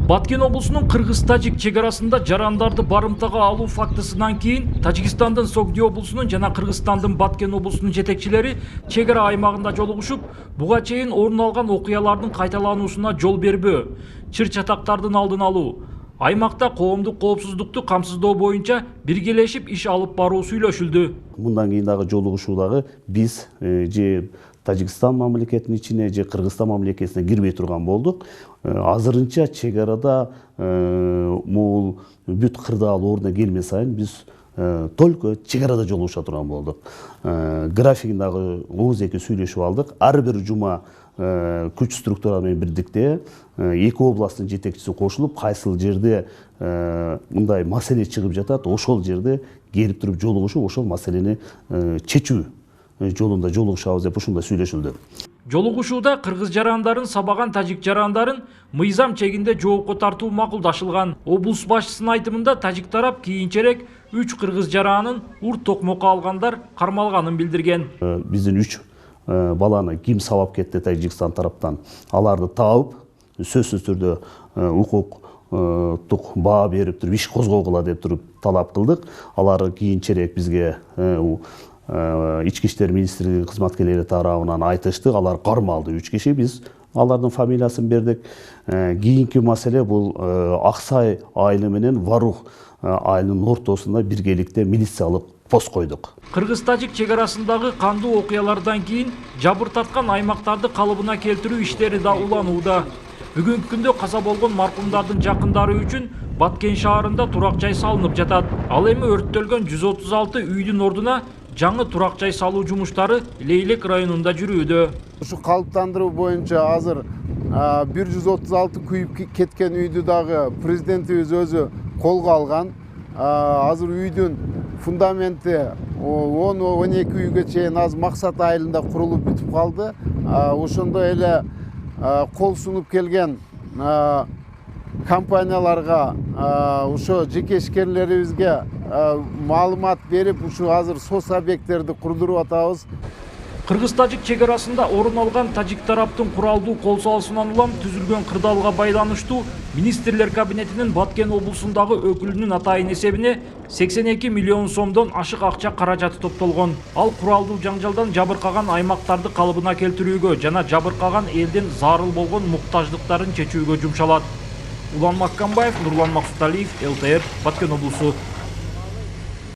Баткен облусунун Кыргыз-Тажик чегарасында жарандарды барымтага алуу фактысынан кийин Тажикстандын Согди облусунун жана Кыргызстандын Баткен облусунун жетекчилери чегара аймагында жолугушуп, буга чейин орун алган окуялардын кайталануусуна жол бербөө, чыр-чатактардын алдын алуу, аймакта коомдук коопсуздукту камсыздоо боюнча биргелешип иш алып баруу сүйлөшүлдү. Мындан кийин дагы жолугушуудагы биз же Тажикстан мамлекетинин ичине же Кыргызстан мамлекетине кирбей турган болдук. Азырынча чегарада могул бүт кырдаал ордуна келме сайын биз только чегарада жолугуша турган болдук. Графигин дагы 12 сүйлөшүп алдык. Ар бир жума күч структура менен бирдикте эки областтын жетекчиси кошулуп, кайсыл жерде мындай маселе чыгып жатат, ошол жерде келип туруп жолугушуп, ошол маселени чечүү жолунда жолугушабыз деп ушундай сүйлөшүлдү. Жолугушууда кыргыз жарандарын сабаган тажик жарандарын мыйзам чегинде жоопко тартуу макулдашылган. Облус башчысынын айтымында тажик тарап кийинчерээк 3 кыргыз жаранын урт токмокко алгандар кармалганын билдирген. Биздин 3 баланы ким сабап кетти Тажикстан тараптан, аларды таап, сөзсүз түрдө укуктук баа берип туруп иш козгогула деп туруп талап кылдык. Алар кийинчерээк бизге Ички иштер министрлиги кызматкерлери тарабынан айтышты, алар кармалды 3 киши, биз алардын фамилиясын бердик. Кийинки маселе бул Аксай айылы менен Варух айылынын ортосунда биргеликте милициялык пост койдук. Кыргыз-Тажик чегарасындагы кандуу окуялардан кийин жабыр тарткан аймактарды калыбына келтирүү иштери да уланууда. Бүгүнкү күндө каза болгон маркумдардын жакындары үчүн Баткен шаарында турак жай салынып жатат. Ал эми өрттөлгөн 136 үйдүн ордуна жаңы турак жай салуу жумуштары Лейлек районунда жүрүүдө. Ушу калыптандыруу боюнча азыр 136 күйүп кеткен үйдү дагы президентибиз өзү колго алган. Азыр үйдүн фундаменти 10-12 үйгө чейин азыр Максат айылында курулуп бүтүп калды. Ошондой эле кол сунуп келген компанияларга, ошо жеке ишкерлерибизге маалымат берип, ушу азыр сос объекттерди курдуруп атабыз. Кыргыз-Тажик чегарасында орун алган тажик тараптын куралдуу кол салуусунан улам түзүлгөн кырдаалга байланыштуу министрлер кабинетинин Баткен облусундагы өкүлүнүн атайын эсебине 82 миллион сомдон ашык акча каражаты топтолгон. Ал куралдуу жаңжалдан жабыркаган аймактарды калыбына келтирүүгө жана жабыркаган элдин зарыл болгон муктаждыктарын чечүүгө жумшалат. Улан Маккамбаев, Нурлан Максуталиев, ЛТР, Баткен облусу.